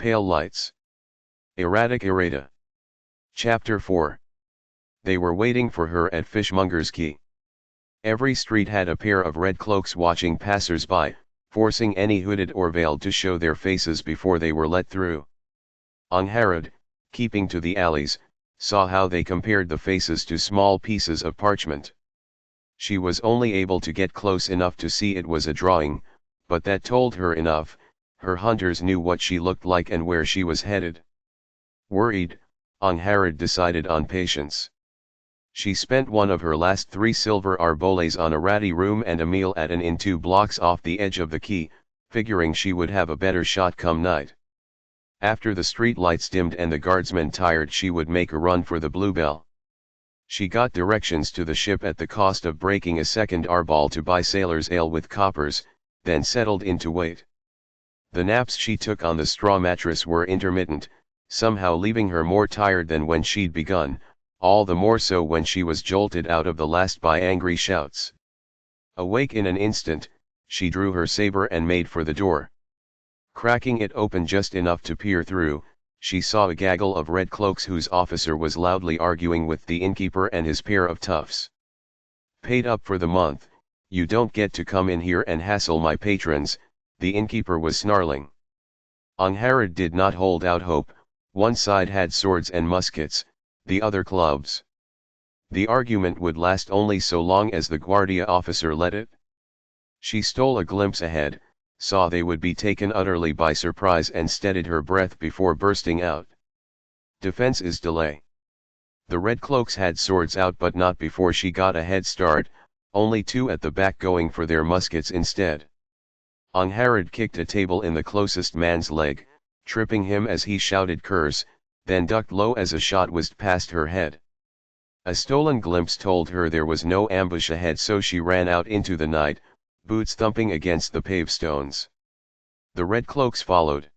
Pale lights. ErraticErrata. Chapter 4. They were waiting for her at Fishmonger's Quay. Every street had a pair of red cloaks watching passers-by, forcing any hooded or veiled to show their faces before they were let through. Angharad, keeping to the alleys, saw how they compared the faces to small pieces of parchment. She was only able to get close enough to see it was a drawing, but that told her enough. Her hunters knew what she looked like and where she was headed. Worried, Angharad decided on patience. She spent one of her last 3 silver arboles on a ratty room and a meal at an inn 2 blocks off the edge of the quay, figuring she would have a better shot come night. After the street lights dimmed and the guardsmen tired, she would make a run for the Bluebell. She got directions to the ship at the cost of breaking a second arbol to buy sailor's ale with coppers, then settled in to wait. The naps she took on the straw mattress were intermittent, somehow leaving her more tired than when she'd begun, all the more so when she was jolted out of the last by angry shouts. Awake in an instant, she drew her saber and made for the door. Cracking it open just enough to peer through, she saw a gaggle of red cloaks whose officer was loudly arguing with the innkeeper and his pair of toughs. "Paid up for the month, you don't get to come in here and hassle my patrons," the innkeeper was snarling. Angharad did not hold out hope. One side had swords and muskets, the other clubs. The argument would last only so long as the Guardia officer let it. She stole a glimpse ahead, saw they would be taken utterly by surprise and steadied her breath before bursting out. Defense is delay. The red cloaks had swords out, but not before she got a head start, only 2 at the back going for their muskets instead. Angharad kicked a table in the closest man's leg, tripping him as he shouted curse, then ducked low as a shot whizzed past her head. A stolen glimpse told her there was no ambush ahead, so she ran out into the night, boots thumping against the pavestones. The red cloaks followed.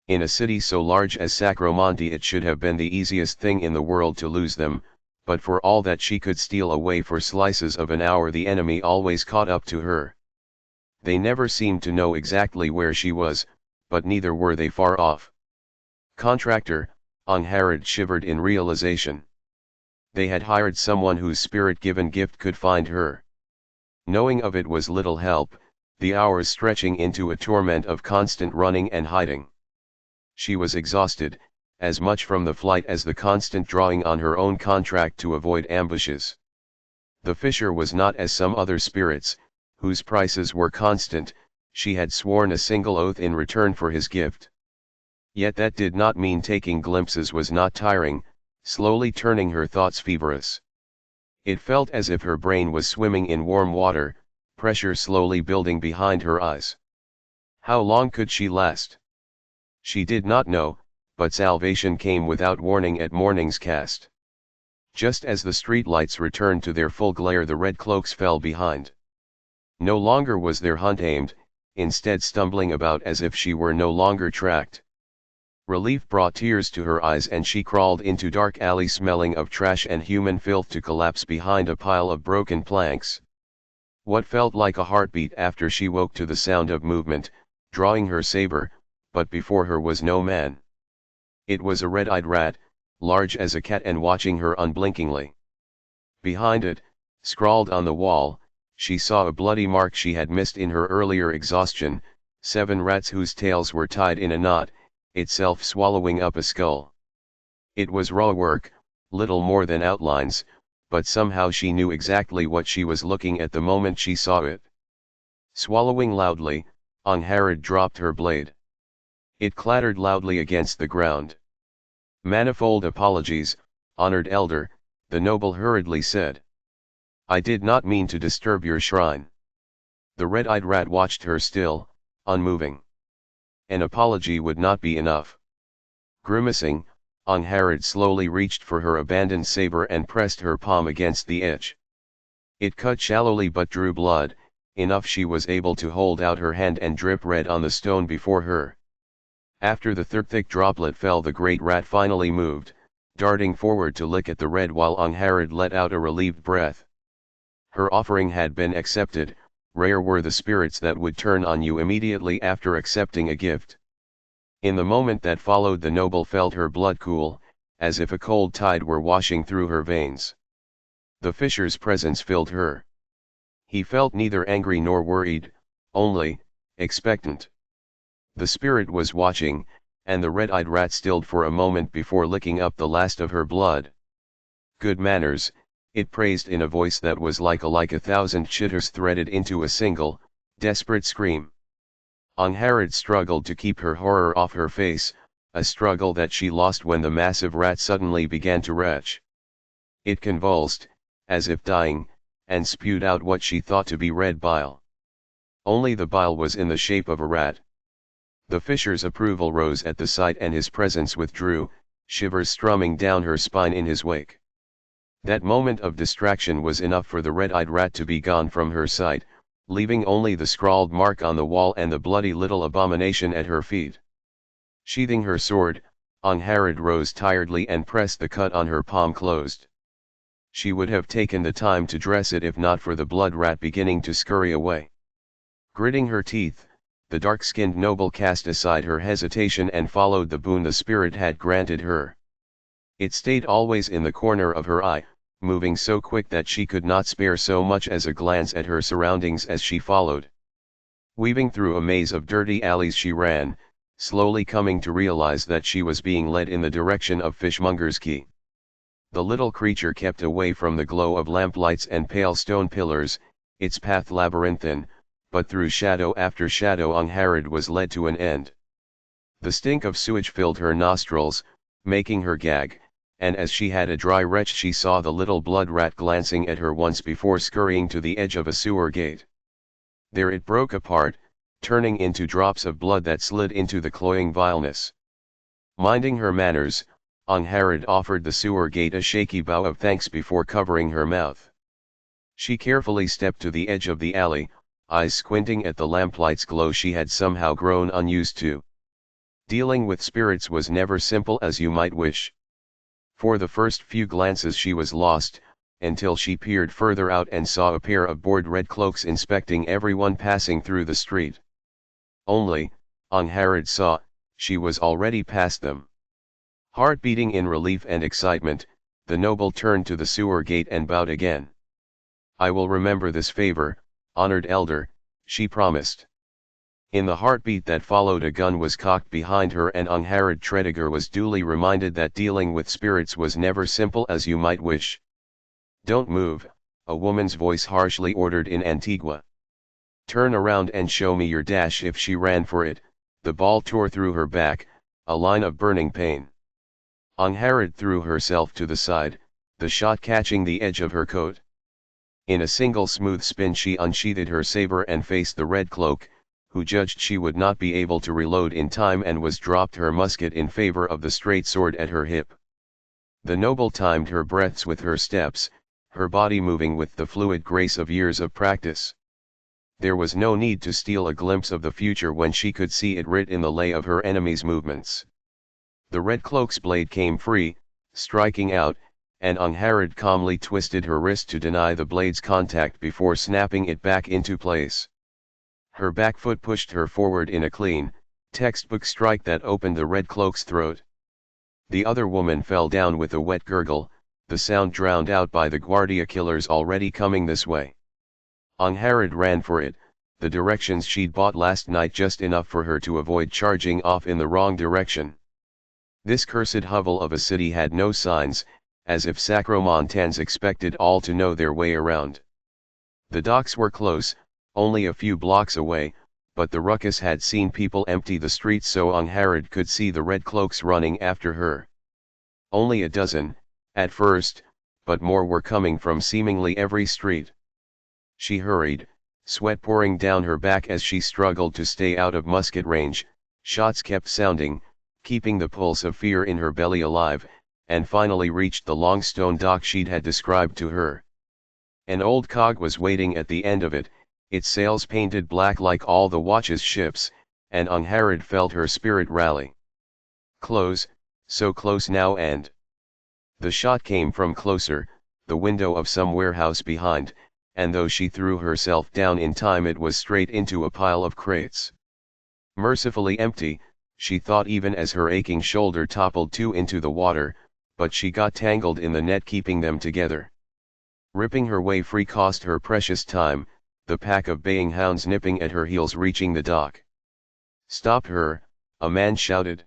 In a city so large as Sacromonte it should have been the easiest thing in the world to lose them, but for all that she could steal away for slices of an hour, the enemy always caught up to her. They never seemed to know exactly where she was, but neither were they far off. Contractor, Angharad shivered in realization. They had hired someone whose spirit-given gift could find her. Knowing of it was little help, the hours stretching into a torment of constant running and hiding. She was exhausted, as much from the flight as the constant drawing on her own contract to avoid ambushes. The fisher was not as some other spirits, whose prices were constant. She had sworn a single oath in return for his gift. Yet that did not mean taking glimpses was not tiring, slowly turning her thoughts feverish. It felt as if her brain was swimming in warm water, pressure slowly building behind her eyes. How long could she last? She did not know, but salvation came without warning at morning's cast. Just as the street lights returned to their full glare, the red cloaks fell behind. No longer was their hunt aimed, instead stumbling about as if she were no longer tracked. Relief brought tears to her eyes, and she crawled into dark alley smelling of trash and human filth to collapse behind a pile of broken planks. What felt like a heartbeat after she woke to the sound of movement, drawing her saber, but before her was no man. It was a red-eyed rat, large as a cat and watching her unblinkingly. Behind it, scrawled on the wall, she saw a bloody mark she had missed in her earlier exhaustion, 7 rats whose tails were tied in a knot, itself swallowing up a skull. It was raw work, little more than outlines, but somehow she knew exactly what she was looking at the moment she saw it. Swallowing loudly, Angharad dropped her blade. It clattered loudly against the ground. "Manifold apologies, honored elder," the noble hurriedly said. "I did not mean to disturb your shrine." The red-eyed rat watched her still, unmoving. An apology would not be enough. Grimacing, Angharad slowly reached for her abandoned saber and pressed her palm against the edge. It cut shallowly but drew blood, enough she was able to hold out her hand and drip red on the stone before her. After the thick droplet fell, the great rat finally moved, darting forward to lick at the red while Angharad let out a relieved breath. Her offering had been accepted. Rare were the spirits that would turn on you immediately after accepting a gift. In the moment that followed, the noble felt her blood cool, as if a cold tide were washing through her veins. The fisher's presence filled her. He felt neither angry nor worried, only expectant. The spirit was watching, and the red-eyed rat stilled for a moment before licking up the last of her blood. Good manners, it praised in a voice that was like a thousand chitters threaded into a single, desperate scream. Angharad struggled to keep her horror off her face, a struggle that she lost when the massive rat suddenly began to retch. It convulsed, as if dying, and spewed out what she thought to be red bile. Only the bile was in the shape of a rat. The fisher's approval rose at the sight, and his presence withdrew, shivers strumming down her spine in his wake. That moment of distraction was enough for the red-eyed rat to be gone from her sight, leaving only the scrawled mark on the wall and the bloody little abomination at her feet. Sheathing her sword, Angharad rose tiredly and pressed the cut on her palm closed. She would have taken the time to dress it if not for the blood rat beginning to scurry away. Gritting her teeth, the dark-skinned noble cast aside her hesitation and followed the boon the spirit had granted her. It stayed always in the corner of her eye, moving so quick that she could not spare so much as a glance at her surroundings as she followed. Weaving through a maze of dirty alleys she ran, slowly coming to realize that she was being led in the direction of Fishmonger's Quay. The little creature kept away from the glow of lamplights and pale stone pillars, its path labyrinthine, but through shadow after shadow Angharad was led to an end. The stink of sewage filled her nostrils, making her gag, and as she had a dry retch she saw the little blood rat glancing at her once before scurrying to the edge of a sewer gate. There it broke apart, turning into drops of blood that slid into the cloying vileness. Minding her manners, Angharad offered the sewer gate a shaky bow of thanks before covering her mouth. She carefully stepped to the edge of the alley, eyes squinting at the lamplight's glow she had somehow grown unused to. Dealing with spirits was never simple as you might wish. For the first few glances she was lost, until she peered further out and saw a pair of bored red cloaks inspecting everyone passing through the street. Only, Angharad saw, she was already past them. Heart beating in relief and excitement, the noble turned to the sewer gate and bowed again. "I will remember this favor, honored elder," she promised. In the heartbeat that followed, a gun was cocked behind her, and Angharad Tredegar was duly reminded that dealing with spirits was never simple as you might wish. "Don't move," a woman's voice harshly ordered in Antigua. "Turn around and show me your dash." If she ran for it, the ball tore through her back, a line of burning pain. Angharad threw herself to the side, the shot catching the edge of her coat. In a single smooth spin she unsheathed her saber and faced the red cloak, who judged she would not be able to reload in time and was dropped her musket in favor of the straight sword at her hip. The noble timed her breaths with her steps, her body moving with the fluid grace of years of practice. There was no need to steal a glimpse of the future when she could see it writ in the lay of her enemy's movements. The red cloak's blade came free, striking out, and Angharad calmly twisted her wrist to deny the blade's contact before snapping it back into place. Her back foot pushed her forward in a clean, textbook strike that opened the red cloak's throat. The other woman fell down with a wet gurgle, the sound drowned out by the Guardia killers already coming this way. Angharad ran for it, the directions she'd bought last night just enough for her to avoid charging off in the wrong direction. This cursed hovel of a city had no signs, as if Sacromontans expected all to know their way around. The docks were close, only a few blocks away, but the ruckus had seen people empty the streets, so Angharad could see the red cloaks running after her. Only a dozen, at first, but more were coming from seemingly every street. She hurried, sweat pouring down her back as she struggled to stay out of musket range. Shots kept sounding, keeping the pulse of fear in her belly alive, and finally reached the long stone dock she'd had described to her. An old cog was waiting at the end of it, its sails painted black like all the watch's ships, and Angharad felt her spirit rally. Close, so close now, and the shot came from closer, the window of some warehouse behind, and though she threw herself down in time, it was straight into a pile of crates. Mercifully empty, she thought, even as her aching shoulder toppled too into the water, but she got tangled in the net keeping them together. Ripping her way free cost her precious time, the pack of baying hounds nipping at her heels reaching the dock. "Stop her," a man shouted.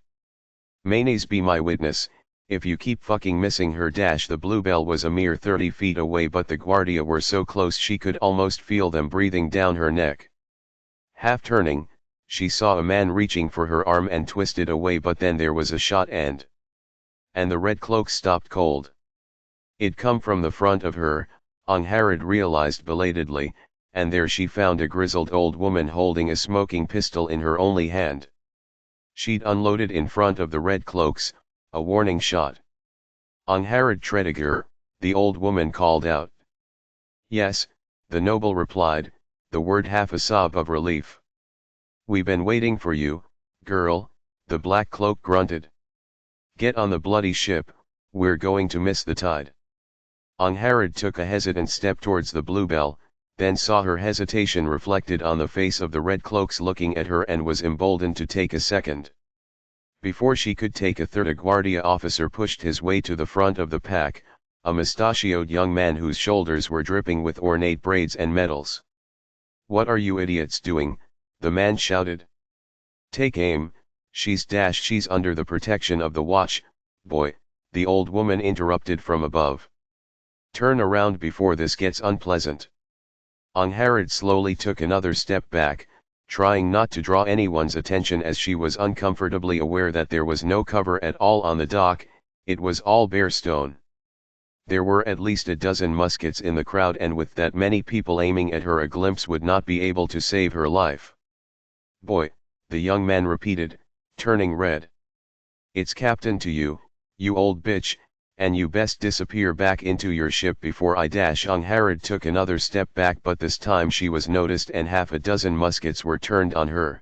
"Mayonnaise be my witness, if you keep fucking missing her." The Bluebell was a mere 30 feet away, but the Guardia were so close she could almost feel them breathing down her neck. Half turning, she saw a man reaching for her arm and twisted away, but then there was a shot and the red cloak stopped cold. It come from the front of her, Angharad realized belatedly, and there she found a grizzled old woman holding a smoking pistol in her only hand. She'd unloaded in front of the red cloaks, a warning shot. "Angharad Tredegar," the old woman called out. "Yes," the noble replied, the word half a sob of relief. "We been waiting for you, girl," the black cloak grunted. "Get on the bloody ship, we're going to miss the tide." Angharad took a hesitant step towards the Bluebell, then saw her hesitation reflected on the face of the red cloaks looking at her and was emboldened to take a second. Before she could take a third, a Guardia officer pushed his way to the front of the pack, a mustachioed young man whose shoulders were dripping with ornate braids and medals. "What are you idiots doing?" the man shouted. "Take aim, she's under the protection of the watch, boy," the old woman interrupted from above. "Turn around before this gets unpleasant." Angharad slowly took another step back, trying not to draw anyone's attention, as she was uncomfortably aware that there was no cover at all on the dock. It was all bare stone. There were at least a dozen muskets in the crowd, and with that many people aiming at her, a glimpse would not be able to save her life. "Boy," the young man repeated, turning red. "It's captain to you, you old bitch, and you best disappear back into your ship before I dash." Angharad took another step back, but this time she was noticed and half a dozen muskets were turned on her.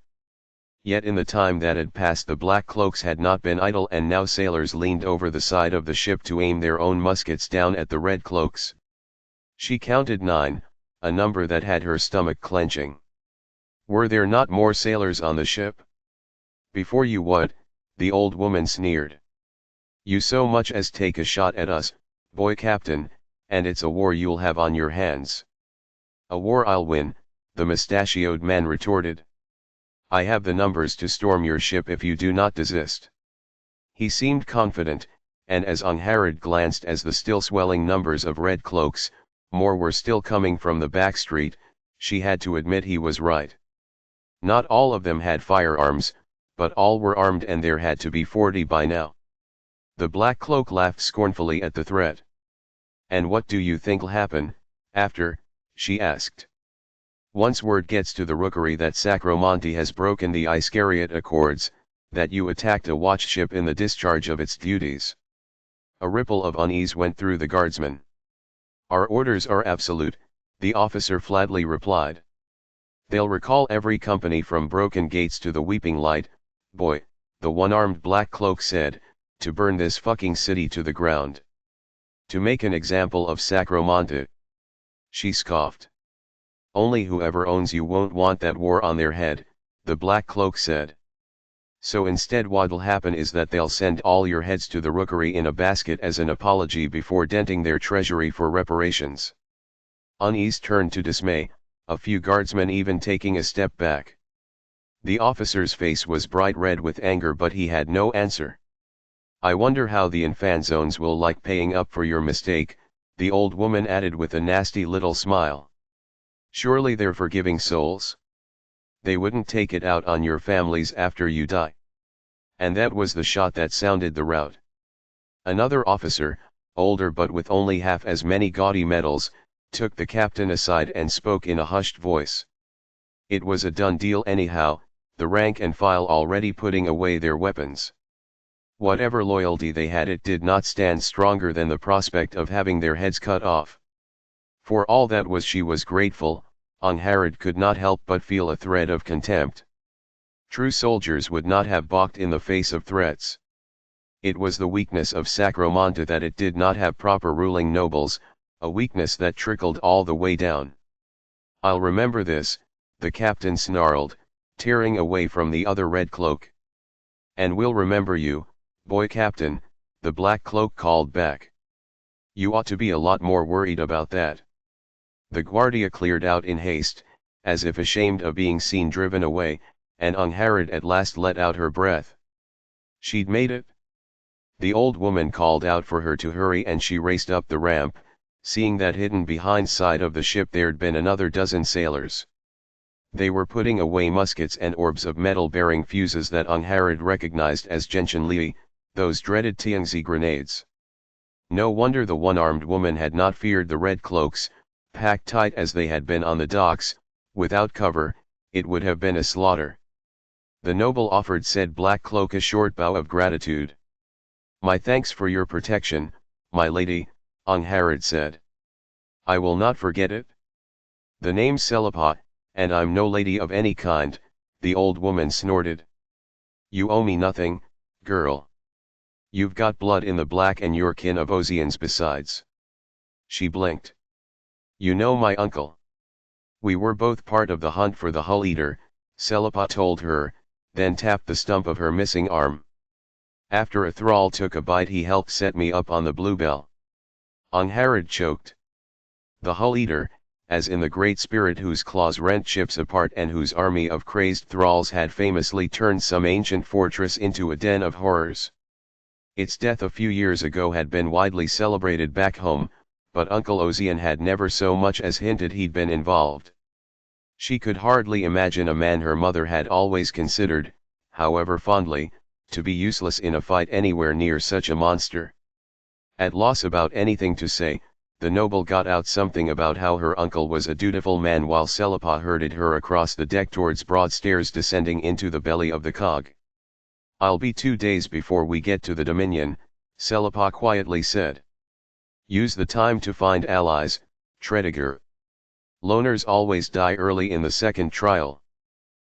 Yet in the time that had passed, the black cloaks had not been idle, and now sailors leaned over the side of the ship to aim their own muskets down at the red cloaks. She counted 9, a number that had her stomach clenching. Were there not more sailors on the ship? "Before you what?" the old woman sneered. "You so much as take a shot at us, boy captain, and it's a war you'll have on your hands." "A war I'll win," the mustachioed man retorted. "I have the numbers to storm your ship if you do not desist." He seemed confident, and as Angharad glanced at the still swelling numbers of red cloaks, more were still coming from the back street, she had to admit he was right. Not all of them had firearms, but all were armed, and there had to be 40 by now. The black cloak laughed scornfully at the threat. "And what do you think'll happen, after?" she asked. "Once word gets to the rookery that Sacromonte has broken the Iscariot Accords, that you attacked a watch ship in the discharge of its duties." A ripple of unease went through the guardsmen. "Our orders are absolute," the officer flatly replied. "They'll recall every company from Broken Gates to the Weeping Light, boy," the one-armed black cloak said, "to burn this fucking city to the ground. To make an example of Sacromonte." She scoffed. "Only whoever owns you won't want that war on their head," the black cloak said. "So instead what'll happen is that they'll send all your heads to the rookery in a basket as an apology before denting their treasury for reparations." Unease turned to dismay, a few guardsmen even taking a step back. The officer's face was bright red with anger, but he had no answer. "I wonder how the infanzones will like paying up for your mistake," the old woman added with a nasty little smile. "Surely they're forgiving souls. They wouldn't take it out on your families after you die." And that was the shot that sounded the rout. Another officer, older but with only half as many gaudy medals, took the captain aside and spoke in a hushed voice. It was a done deal anyhow, the rank and file already putting away their weapons. Whatever loyalty they had, it did not stand stronger than the prospect of having their heads cut off. For all that she was grateful, Angharad could not help but feel a thread of contempt. True soldiers would not have balked in the face of threats. It was the weakness of Sacromonte that it did not have proper ruling nobles, a weakness that trickled all the way down. "I'll remember this," the captain snarled, tearing away from the other red cloak. And we'll remember you, boy captain, the black cloak called back. You ought to be a lot more worried about that. The guardia cleared out in haste, as if ashamed of being seen driven away, and Angharad at last let out her breath. She'd made it. The old woman called out for her to hurry, and she raced up the ramp, seeing that hidden behind side of the ship there'd been another dozen sailors. They were putting away muskets and orbs of metal bearing fuses that Angharad recognized as Gentianlii, those dreaded Tiangzi grenades. No wonder the one-armed woman had not feared the red cloaks, packed tight as they had been on the docks. Without cover, it would have been a slaughter. The noble offered said black cloak a short bow of gratitude. "My thanks for your protection, my lady," Angharad said. "I will not forget it." "The name's Selapa, and I'm no lady of any kind," the old woman snorted. "You owe me nothing, girl. You've got blood in the black and you're kin of Ozians besides." She blinked. "You know my uncle. We were both part of the hunt for the Hull Eater," Selapa told her, then tapped the stump of her missing arm. "After a thrall took a bite he helped set me up on the Bluebell." Angharad choked. The Hull Eater, as in the great spirit whose claws rent ships apart and whose army of crazed thralls had famously turned some ancient fortress into a den of horrors. Its death a few years ago had been widely celebrated back home, but Uncle Ozian had never so much as hinted he'd been involved. She could hardly imagine a man her mother had always considered, however fondly, to be useless in a fight anywhere near such a monster. At loss about anything to say, the noble got out something about how her uncle was a dutiful man while Selapa herded her across the deck towards broad stairs descending into the belly of the cog. "I'll be 2 days before we get to the Dominion," Selapa quietly said. "Use the time to find allies, Tredegar. Loners always die early in the second trial."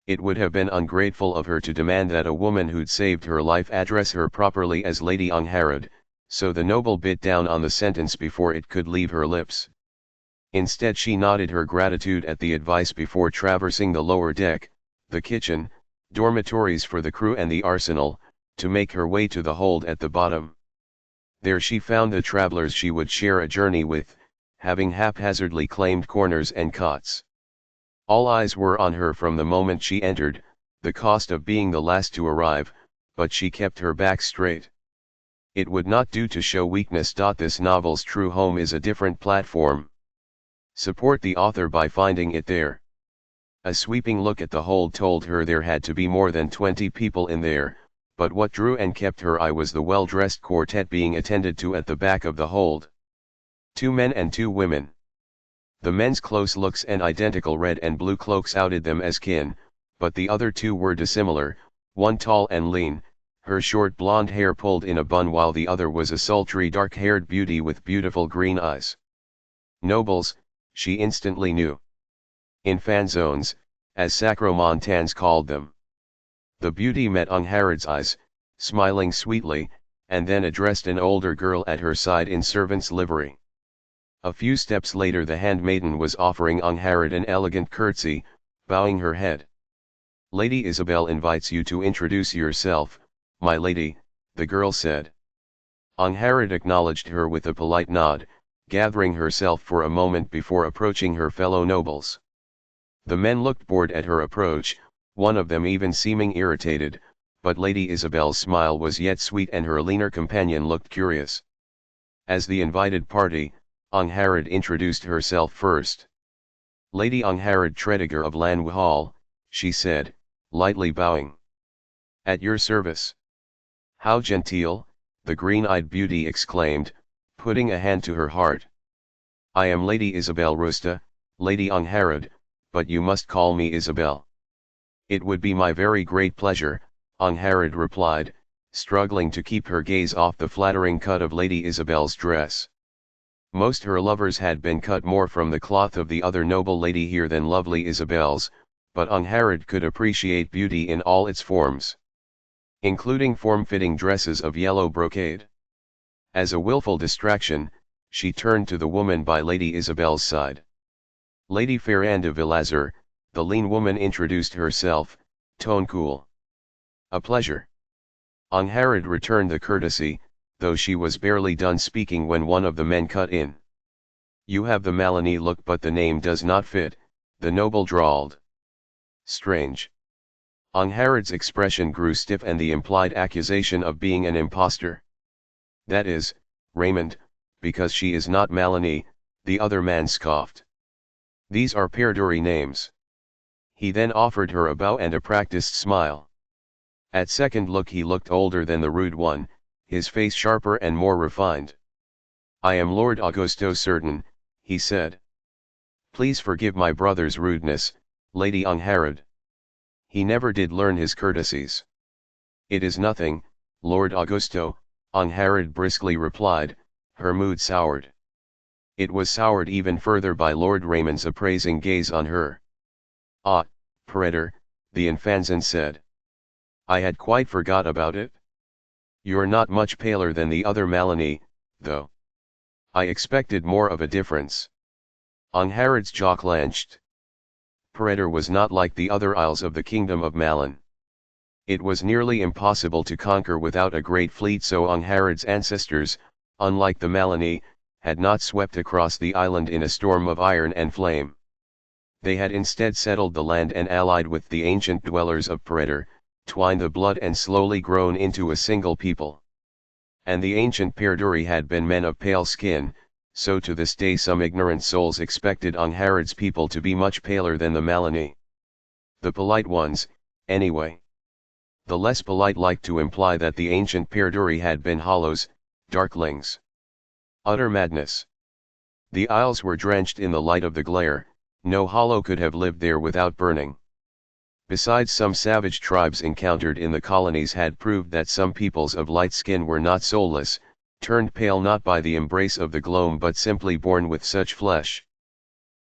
It would have been ungrateful of her to demand that a woman who'd saved her life address her properly as Lady Angharad, so the noble bit down on the sentence before it could leave her lips. Instead she nodded her gratitude at the advice before traversing the lower deck, the kitchen, dormitories for the crew and the arsenal, to make her way to the hold at the bottom. There she found the travelers she would share a journey with, having haphazardly claimed corners and cots. All eyes were on her from the moment she entered, the cost of being the last to arrive, but she kept her back straight. It would not do to show weakness. This novel's true home is a different platform. Support the author by finding it there. A sweeping look at the hold told her there had to be more than 20 people in there, but what drew and kept her eye was the well-dressed quartet being attended to at the back of the hold. 2 men and 2 women. The men's close looks and identical red and blue cloaks outed them as kin, but the other 2 were dissimilar, one tall and lean, her short blonde hair pulled in a bun, while the other was a sultry dark-haired beauty with beautiful green eyes. Nobles, she instantly knew. Infanzones, as Sacromontans called them. The beauty met Angharad's eyes, smiling sweetly, and then addressed an older girl at her side in servant's livery. A few steps later the handmaiden was offering Angharad an elegant curtsy, bowing her head. "Lady Isabel invites you to introduce yourself, my lady," the girl said. Angharad acknowledged her with a polite nod, gathering herself for a moment before approaching her fellow nobles. The men looked bored at her approach, one of them even seeming irritated, but Lady Isabel's smile was yet sweet and her leaner companion looked curious. As the invited party, Angharad introduced herself first. "Lady Angharad Tredegar of Lanwahal," she said, lightly bowing. "At your service." "How genteel," the green-eyed beauty exclaimed, putting a hand to her heart. "I am Lady Isabel Rusta, Lady Angharad, but you must call me Isabel." "It would be my very great pleasure," Angharad replied, struggling to keep her gaze off the flattering cut of Lady Isabel's dress. Most her lovers had been cut more from the cloth of the other noble lady here than lovely Isabel's, but Angharad could appreciate beauty in all its forms, including form-fitting dresses of yellow brocade. As a willful distraction, she turned to the woman by Lady Isabel's side. "Lady Ferranda Vilazar," the lean woman introduced herself, tone cool. "A pleasure." Angharad returned the courtesy, though she was barely done speaking when one of the men cut in. "You have the Malini look, but the name does not fit," the noble drawled. "Strange." Angharad's expression grew stiff, and the implied accusation of being an impostor. "That is, Raymond, because she is not Malini," the other man scoffed. "These are Perduri names." He then offered her a bow and a practiced smile. At second look he looked older than the rude one, his face sharper and more refined. "I am Lord Augusto Certain," he said. "Please forgive my brother's rudeness, Lady Angharad. He never did learn his courtesies." "It is nothing, Lord Augusto," Angharad briskly replied, her mood soured. It was soured even further by Lord Raymond's appraising gaze on her. "Ah, Predator," the Infanzon said. "I had quite forgot about it. You're not much paler than the other Malini, though. I expected more of a difference." Angharad's jaw clenched. Predator was not like the other isles of the kingdom of Malin. It was nearly impossible to conquer without a great fleet, so Angharad's ancestors, unlike the Malini, had not swept across the island in a storm of iron and flame. They had instead settled the land and allied with the ancient dwellers of Predator, twined the blood and slowly grown into a single people. And the ancient Perduri had been men of pale skin, so to this day some ignorant souls expected Angharad's people to be much paler than the Malini. The polite ones, anyway. The less polite liked to imply that the ancient Perduri had been hollows, darklings. Utter madness. The isles were drenched in the light of the glare, no hollow could have lived there without burning. Besides, some savage tribes encountered in the colonies had proved that some peoples of light skin were not soulless, turned pale not by the embrace of the gloam but simply born with such flesh.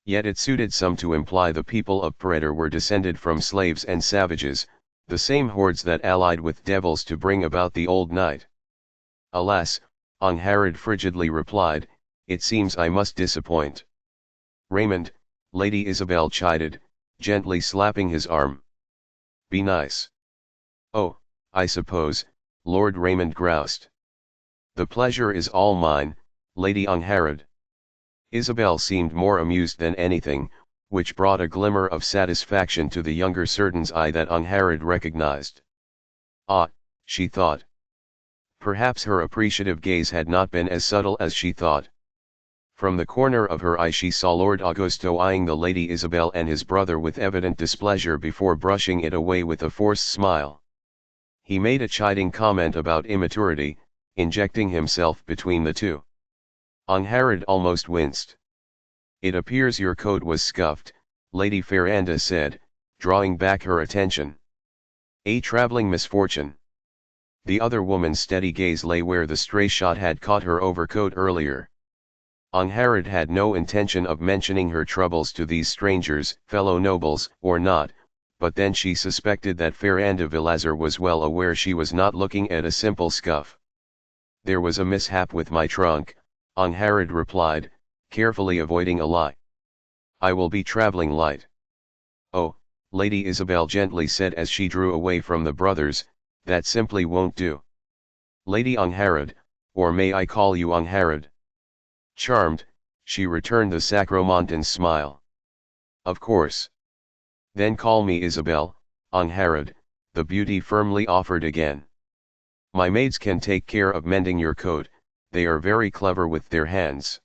Yet it suited some to imply the people of Predator were descended from slaves and savages, the same hordes that allied with devils to bring about the old night. "Alas," Angharad frigidly replied, "it seems I must disappoint." "Raymond," Lady Isabel chided, gently slapping his arm. "Be nice." "Oh, I suppose," Lord Raymond groused. "The pleasure is all mine, Lady Angharad." Isabel seemed more amused than anything, which brought a glimmer of satisfaction to the younger Certain's eye that Angharad recognized. "Ah," she thought. Perhaps her appreciative gaze had not been as subtle as she thought. From the corner of her eye she saw Lord Augusto eyeing the Lady Isabel and his brother with evident displeasure before brushing it away with a forced smile. He made a chiding comment about immaturity, injecting himself between the two. Angharad almost winced. "It appears your coat was scuffed," Lady Ferranda said, drawing back her attention. "A travelling misfortune." The other woman's steady gaze lay where the stray shot had caught her overcoat earlier. Angharad had no intention of mentioning her troubles to these strangers, fellow nobles or not, but then she suspected that Ferranda Vilazar was well aware she was not looking at a simple scuff. "There was a mishap with my trunk," Angharad replied, carefully avoiding a lie. "I will be traveling light." "Oh," Lady Isabel gently said as she drew away from the brothers, "that simply won't do." "Lady Angharad, or may I call you Angharad?" Charmed, she returned the Sacromontan smile. "Of course." "Then call me Isabel, Angharad," the beauty firmly offered again. "My maids can take care of mending your coat, they are very clever with their hands."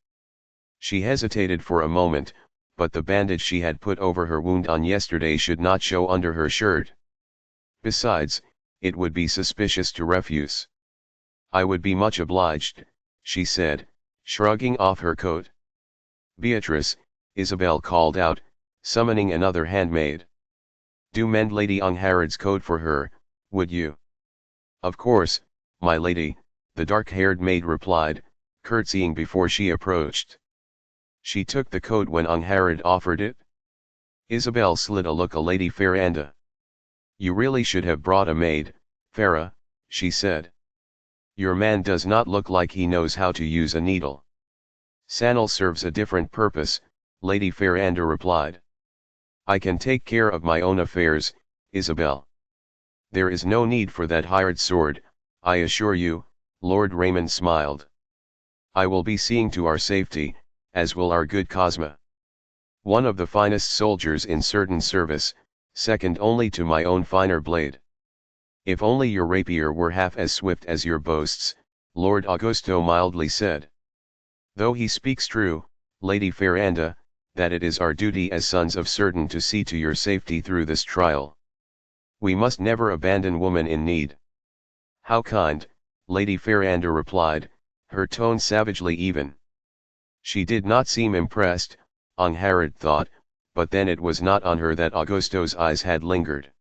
She hesitated for a moment, but the bandage she had put over her wound on yesterday should not show under her shirt. Besides, it would be suspicious to refuse. "I would be much obliged," she said, shrugging off her coat. "Beatrice," Isabel called out, summoning another handmaid. "Do mend Lady Angharad's coat for her, would you?" "Of course, my lady," the dark-haired maid replied, curtsying before she approached. She took the coat when Angharad offered it. Isabel slid a look at Lady Ferranda. "You really should have brought a maid, Farah," she said. "Your man does not look like he knows how to use a needle." "Sanal serves a different purpose," Lady Ferranda replied. "I can take care of my own affairs, Isabel. There is no need for that hired sword," I assure you, Lord Raymond smiled. I will be seeing to our safety, as will our good Cosma. One of the finest soldiers in certain service, second only to my own finer blade. If only your rapier were half as swift as your boasts, Lord Augusto mildly said. Though he speaks true, Lady Ferranda, that it is our duty as sons of certain to see to your safety through this trial. We must never abandon woman in need. How kind, Lady Ferranda replied, her tone savagely even. She did not seem impressed, Angharad thought, but then it was not on her that Augusto's eyes had lingered.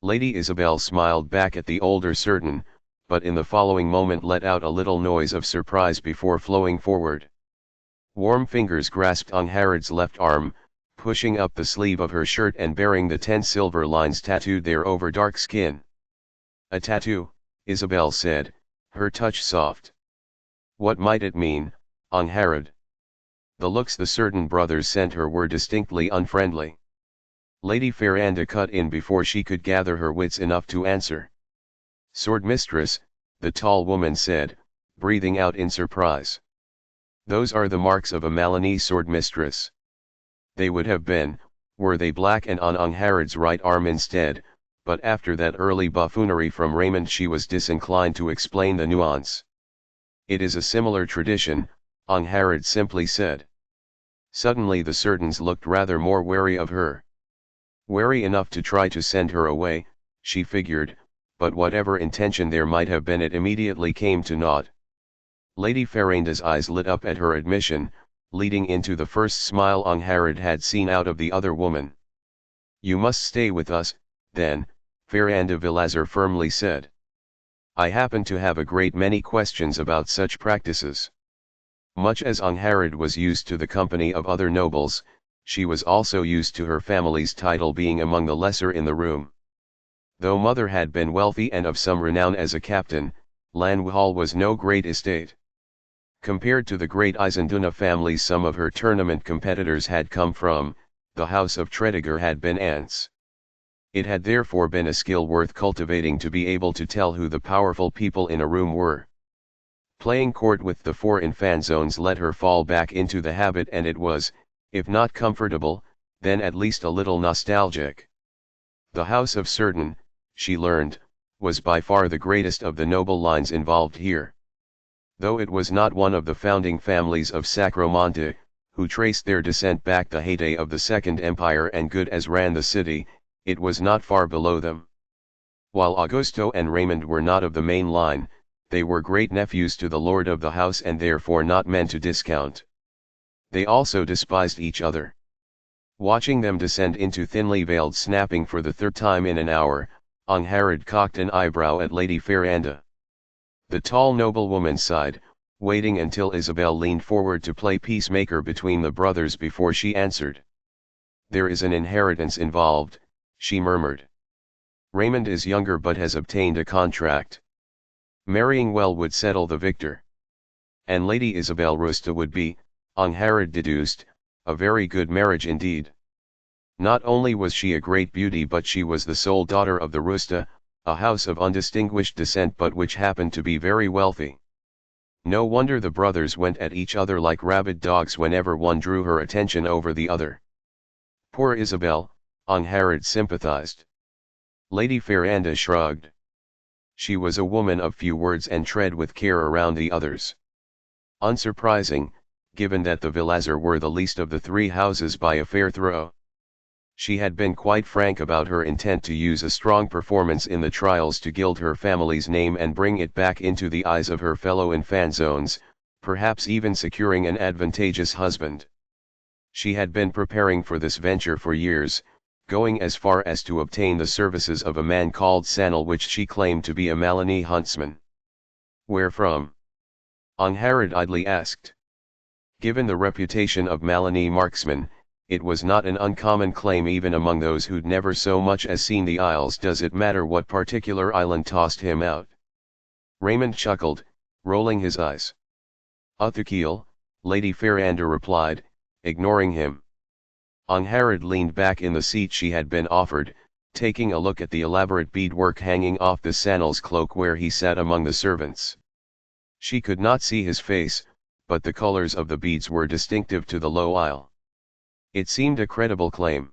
Lady Isabel smiled back at the older certain, but in the following moment let out a little noise of surprise before flowing forward. Warm fingers grasped Angharad's left arm, pushing up the sleeve of her shirt and bearing the 10 silver lines tattooed there over dark skin. A tattoo, Isabel said, her touch soft. What might it mean, Angharad? The looks the certain brothers sent her were distinctly unfriendly. Lady Ferranda cut in before she could gather her wits enough to answer. Sword mistress, the tall woman said, breathing out in surprise. Those are the marks of a Milanese sword mistress. They would have been, were they black and on Angharad's right arm instead, but after that early buffoonery from Raymond she was disinclined to explain the nuance. It is a similar tradition, Angharad simply said. Suddenly the certains looked rather more wary of her. Wary enough to try to send her away, she figured, but whatever intention there might have been it immediately came to naught. Lady Ferranda's eyes lit up at her admission, leading into the first smile Angharad had seen out of the other woman. You must stay with us, then, Ferranda Vilazar firmly said. I happen to have a great many questions about such practices. Much as Angharad was used to the company of other nobles, she was also used to her family's title being among the lesser in the room. Though mother had been wealthy and of some renown as a captain, Lanwhal was no great estate. Compared to the great Isanduna families some of her tournament competitors had come from, the house of Tredegar had been ants. It had therefore been a skill worth cultivating to be able to tell who the powerful people in a room were. Playing court with the 4 in fan zones let her fall back into the habit and it was, if not comfortable, then at least a little nostalgic. The house of Certain, she learned, was by far the greatest of the noble lines involved here. Though it was not one of the founding families of Sacromonte, who traced their descent back the heyday of the Second Empire and good as ran the city, it was not far below them. While Augusto and Raymond were not of the main line, they were great-nephews to the lord of the house and therefore not men to discount. They also despised each other. Watching them descend into thinly veiled snapping for the 3rd time in an hour, Angharad cocked an eyebrow at Lady Ferranda. The tall noblewoman sighed, waiting until Isabel leaned forward to play peacemaker between the brothers before she answered. There is an inheritance involved, she murmured. Raymond is younger but has obtained a contract. Marrying well would settle the victor. And Lady Isabel Rusta would be, Angharad deduced, a very good marriage indeed. Not only was she a great beauty but she was the sole daughter of the Rusta, a house of undistinguished descent but which happened to be very wealthy. No wonder the brothers went at each other like rabid dogs whenever one drew her attention over the other. Poor Isabel, Angharad sympathized. Lady Ferranda shrugged. She was a woman of few words and tread with care around the others. Unsurprising, given that the Vilazar were the least of the 3 houses by a fair throw. She had been quite frank about her intent to use a strong performance in the trials to gild her family's name and bring it back into the eyes of her fellow in fan zones, perhaps even securing an advantageous husband. She had been preparing for this venture for years, going as far as to obtain the services of a man called Sanal which she claimed to be a Milanese huntsman. Where from? Angharad idly asked. Given the reputation of Milanese marksman, it was not an uncommon claim even among those who'd never so much as seen the Isles. Does it matter what particular island tossed him out? Raymond chuckled, rolling his eyes. Uthakil, Lady Ferranda replied, ignoring him. Angharad leaned back in the seat she had been offered, taking a look at the elaborate beadwork hanging off the Sanal's cloak where he sat among the servants. She could not see his face, but the colors of the beads were distinctive to the low isle. It seemed a credible claim.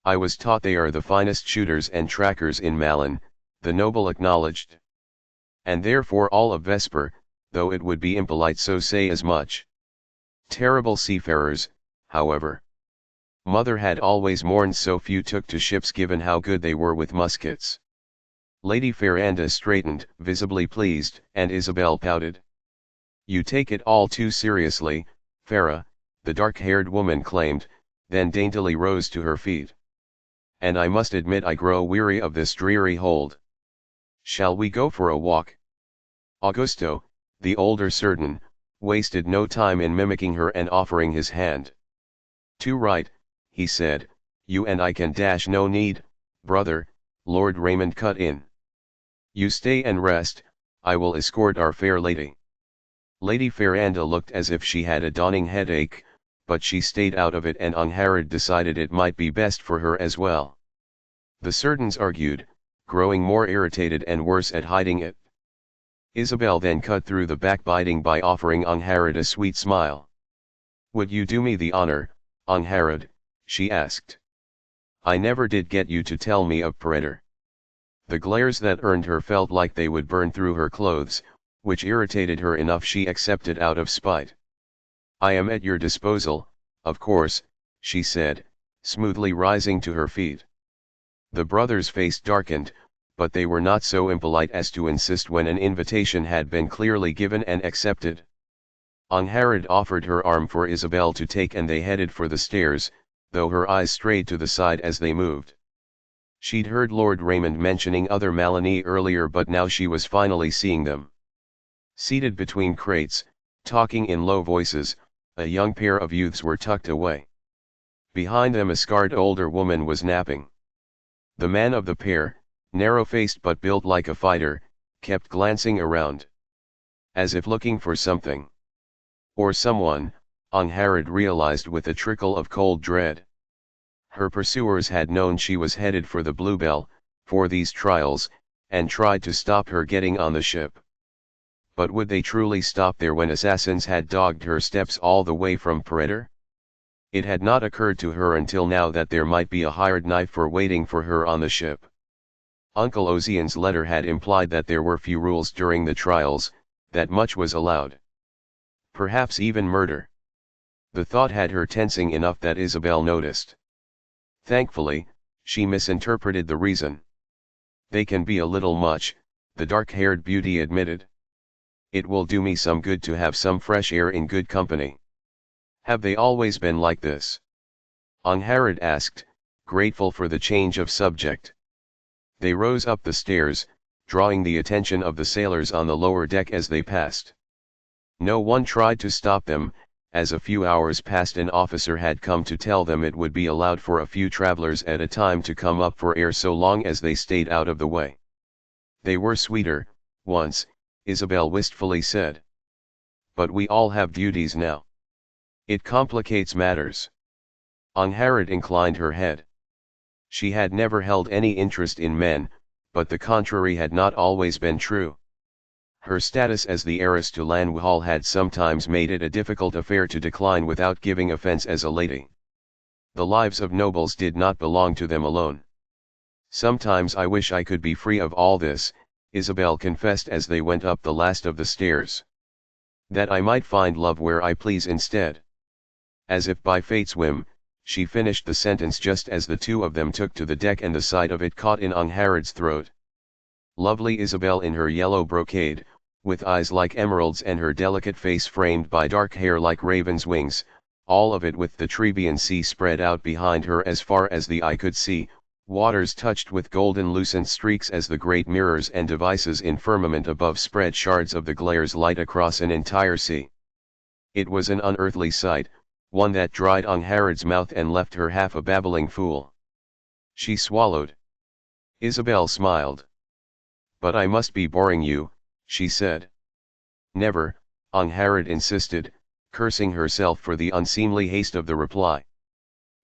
I was taught they are the finest shooters and trackers in Malin, the noble acknowledged. And therefore all of Vesper, though it would be impolite so say as much. Terrible seafarers, however. Mother had always mourned so few took to ships given how good they were with muskets. Lady Ferranda straightened, visibly pleased, and Isabel pouted. You take it all too seriously, Farah, the dark-haired woman claimed, then daintily rose to her feet. And I must admit I grow weary of this dreary hold. Shall we go for a walk? Augusto, the older Certain, wasted no time in mimicking her and offering his hand. Too right, he said, you and I can dash no need, brother, Lord Raymond cut in. You stay and rest, I will escort our fair lady. Lady Ferranda looked as if she had a dawning headache, but she stayed out of it and Angharad decided it might be best for her as well. The Certains argued, growing more irritated and worse at hiding it. Isabel then cut through the backbiting by offering Angharad a sweet smile. Would you do me the honor, Angharad, she asked. I never did get you to tell me of Predator. The glares that earned her felt like they would burn through her clothes, which irritated her enough she accepted out of spite. I am at your disposal, of course, she said, smoothly rising to her feet. The brothers' face darkened, but they were not so impolite as to insist when an invitation had been clearly given and accepted. Angharad offered her arm for Isabel to take and they headed for the stairs, though her eyes strayed to the side as they moved. She'd heard Lord Raymond mentioning other Malini earlier but now she was finally seeing them. Seated between crates, talking in low voices, a young pair of youths were tucked away. Behind them a scarred older woman was napping. The man of the pair, narrow-faced but built like a fighter, kept glancing around. As if looking for something. Or someone, Angharad realized with a trickle of cold dread. Her pursuers had known she was headed for the Bluebell, for these trials, and tried to stop her getting on the ship. But would they truly stop there when assassins had dogged her steps all the way from Predator? It had not occurred to her until now that there might be a hired knife for waiting for her on the ship. Uncle Ozian's letter had implied that there were few rules during the trials, that much was allowed. Perhaps even murder. The thought had her tensing enough that Isabel noticed. Thankfully, she misinterpreted the reason. They can be a little much, the dark-haired beauty admitted. It will do me some good to have some fresh air in good company. Have they always been like this? Angharad asked, grateful for the change of subject. They rose up the stairs, drawing the attention of the sailors on the lower deck as they passed. No one tried to stop them, as a few hours past an officer had come to tell them it would be allowed for a few travelers at a time to come up for air so long as they stayed out of the way. They were sweeter, once, Isabel wistfully said. But we all have duties now. It complicates matters. Angharad inclined her head. She had never held any interest in men, but the contrary had not always been true. Her status as the heiress to Lanwhal had sometimes made it a difficult affair to decline without giving offense as a lady. The lives of nobles did not belong to them alone. Sometimes I wish I could be free of all this, Isabel confessed as they went up the last of the stairs. That I might find love where I please instead. As if by fate's whim, she finished the sentence just as the two of them took to the deck and the sight of it caught in Angharad's throat. Lovely Isabel in her yellow brocade, with eyes like emeralds and her delicate face framed by dark hair like raven's wings, all of it with the Trebian Sea spread out behind her as far as the eye could see, waters touched with golden lucent streaks as the great mirrors and devices in firmament above spread shards of the glares light across an entire sea. It was an unearthly sight, one that dried Angharad's mouth and left her half a babbling fool. She swallowed. Isabel smiled. But I must be boring you, she said. Never, Angharad insisted, cursing herself for the unseemly haste of the reply.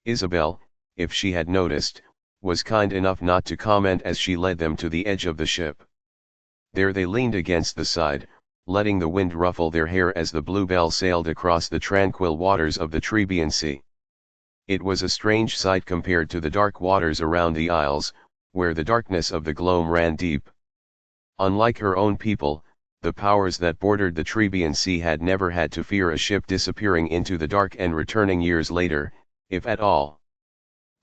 Isabel, if she had noticed, was kind enough not to comment as she led them to the edge of the ship. There they leaned against the side, letting the wind ruffle their hair as the Bluebell sailed across the tranquil waters of the Trebian Sea. It was a strange sight compared to the dark waters around the isles, where the darkness of the gloam ran deep. Unlike her own people, the powers that bordered the Trebian Sea had never had to fear a ship disappearing into the dark and returning years later, if at all.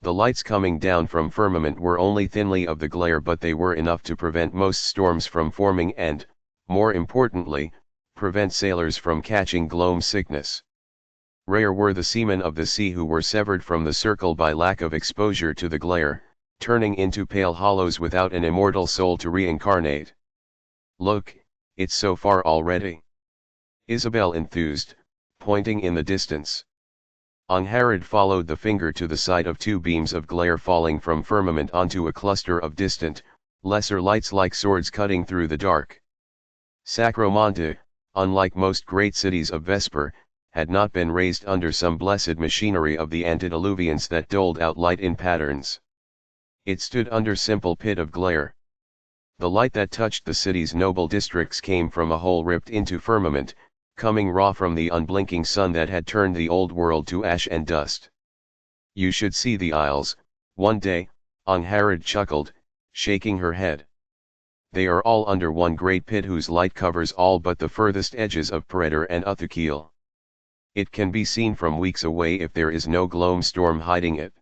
The lights coming down from firmament were only thinly of the glare, but they were enough to prevent most storms from forming and, more importantly, prevent sailors from catching gloam sickness. Rare were the seamen of the sea who were severed from the circle by lack of exposure to the glare, turning into pale hollows without an immortal soul to reincarnate. "Look, it's so far already," Isabel enthused, pointing in the distance. Angharad followed the finger to the sight of two beams of glare falling from firmament onto a cluster of distant, lesser lights like swords cutting through the dark. Sacromonte, unlike most great cities of Vesper, had not been raised under some blessed machinery of the antediluvians that doled out light in patterns. It stood under simple pit of glare. The light that touched the city's noble districts came from a hole ripped into firmament, coming raw from the unblinking sun that had turned the old world to ash and dust. "You should see the isles, one day," Angharad chuckled, shaking her head. "They are all under one great pit whose light covers all but the furthest edges of Peredur and Uthakil. It can be seen from weeks away if there is no gloam storm hiding it.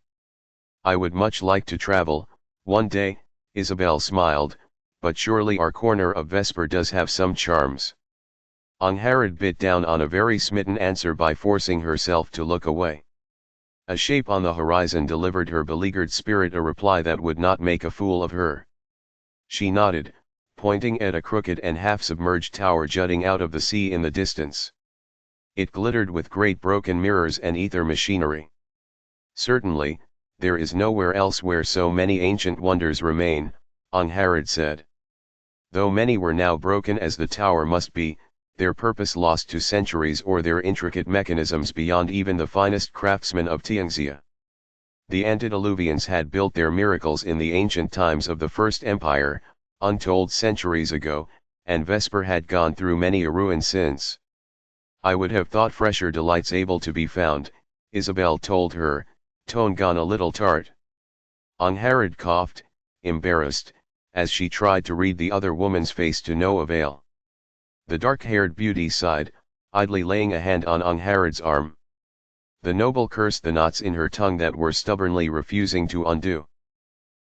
I would much like to travel, one day," Isabel smiled, "but surely our corner of Vesper does have some charms." Angharad bit down on a very smitten answer by forcing herself to look away. A shape on the horizon delivered her beleaguered spirit a reply that would not make a fool of her. She nodded, pointing at a crooked and half-submerged tower jutting out of the sea in the distance. It glittered with great broken mirrors and ether machinery. "Certainly, there is nowhere else where so many ancient wonders remain," Angharad said. Though many were now broken as the tower must be, their purpose lost to centuries or their intricate mechanisms beyond even the finest craftsmen of Tianxia. The antediluvians had built their miracles in the ancient times of the First Empire, untold centuries ago, and Vesper had gone through many a ruin since. "I would have thought fresher delights able to be found," Isabel told her, tone gone a little tart. Angharad coughed, embarrassed, as she tried to read the other woman's face to no avail. The dark-haired beauty sighed, idly laying a hand on Angharad's arm. The noble cursed the knots in her tongue that were stubbornly refusing to undo.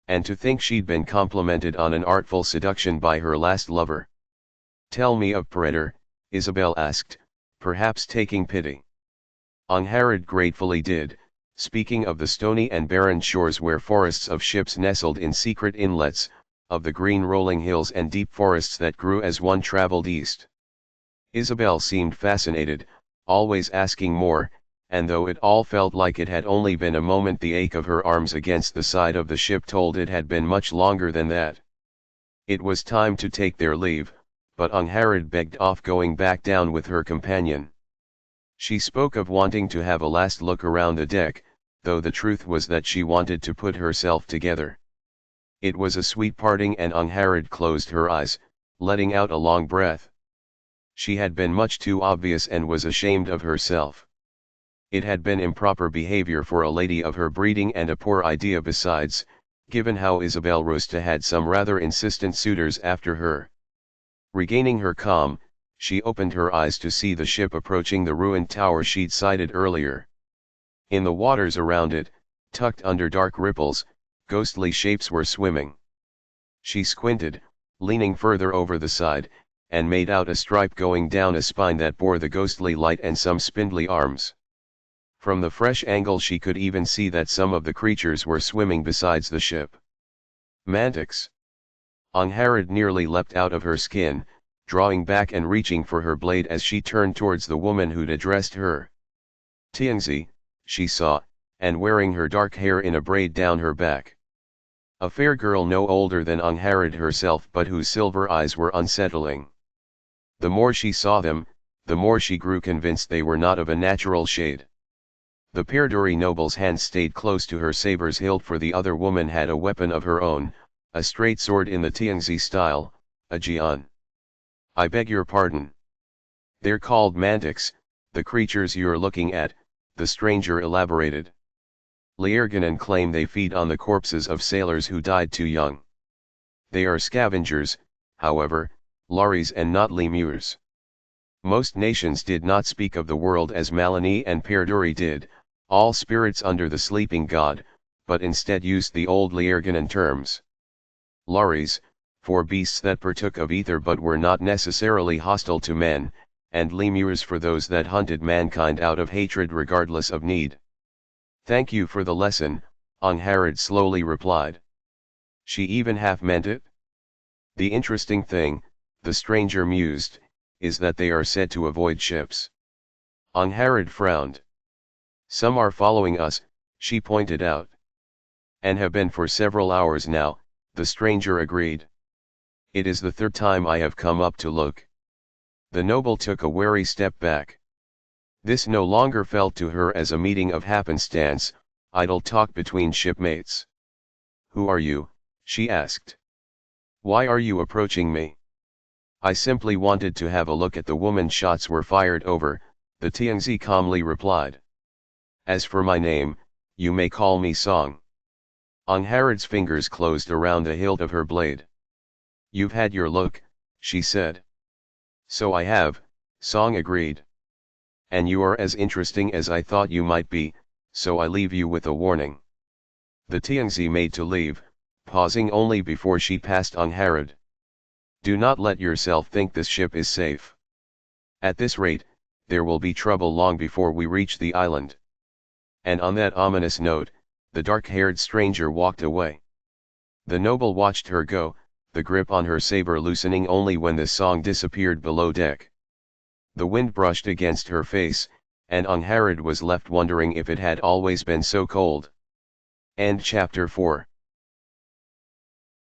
And to think she'd been complimented on an artful seduction by her last lover. "Tell me of Peredur," Isabel asked, perhaps taking pity. Angharad gratefully did, speaking of the stony and barren shores where forests of ships nestled in secret inlets, of the green rolling hills and deep forests that grew as one traveled east. Isabel seemed fascinated, always asking more, and though it all felt like it had only been a moment, the ache of her arms against the side of the ship told it had been much longer than that. It was time to take their leave, but Angharad begged off, going back down with her companion. She spoke of wanting to have a last look around the deck, though the truth was that she wanted to put herself together. It was a sweet parting, and Angharad closed her eyes, letting out a long breath. She had been much too obvious and was ashamed of herself. It had been improper behavior for a lady of her breeding, and a poor idea besides, given how Isabel Rosta had some rather insistent suitors after her. Regaining her calm, she opened her eyes to see the ship approaching the ruined tower she'd sighted earlier. In the waters around it, tucked under dark ripples, ghostly shapes were swimming. She squinted, leaning further over the side, and made out a stripe going down a spine that bore the ghostly light and some spindly arms. From the fresh angle she could even see that some of the creatures were swimming besides the ship. Mantics! Angharad nearly leapt out of her skin, drawing back and reaching for her blade as she turned towards the woman who'd addressed her. Tianxi, she saw, and wearing her dark hair in a braid down her back. A fair girl no older than Angharad herself, but whose silver eyes were unsettling. The more she saw them, the more she grew convinced they were not of a natural shade. The Perduri noble's hand stayed close to her saber's hilt, for the other woman had a weapon of her own, a straight sword in the Tiangzi style, a jian. I beg your pardon. They're called mantics, the creatures you're looking at, the stranger elaborated. Liirganen claim they feed on the corpses of sailors who died too young. They are scavengers, however, Laris and not lemurs. Most nations did not speak of the world as Malini and Perduri did, all spirits under the sleeping god, but instead used the old Liirganen terms. Laris, for beasts that partook of ether but were not necessarily hostile to men, and lemurs for those that hunted mankind out of hatred regardless of need. Thank you for the lesson, Angharad slowly replied. She even half meant it? The interesting thing, the stranger mused, is that they are said to avoid ships. Angharad frowned. Some are following us, she pointed out. And have been for several hours now, the stranger agreed. It is the third time I have come up to look. The noble took a wary step back. This no longer felt to her as a meeting of happenstance, idle talk between shipmates. Who are you? She asked. Why are you approaching me? I simply wanted to have a look at the woman. Shots were fired over, the Tiangzi calmly replied. As for my name, you may call me Song. Angharad's fingers closed around the hilt of her blade. You've had your look, she said. So I have, Song agreed. And you are as interesting as I thought you might be, so I leave you with a warning. The Tiangzi made to leave, pausing only before she passed Angharad. Do not let yourself think this ship is safe. At this rate, there will be trouble long before we reach the island. And on that ominous note, the dark-haired stranger walked away. The noble watched her go, the grip on her saber loosening only when the Song disappeared below deck. The wind brushed against her face, and Angharad was left wondering if it had always been so cold. End chapter 4.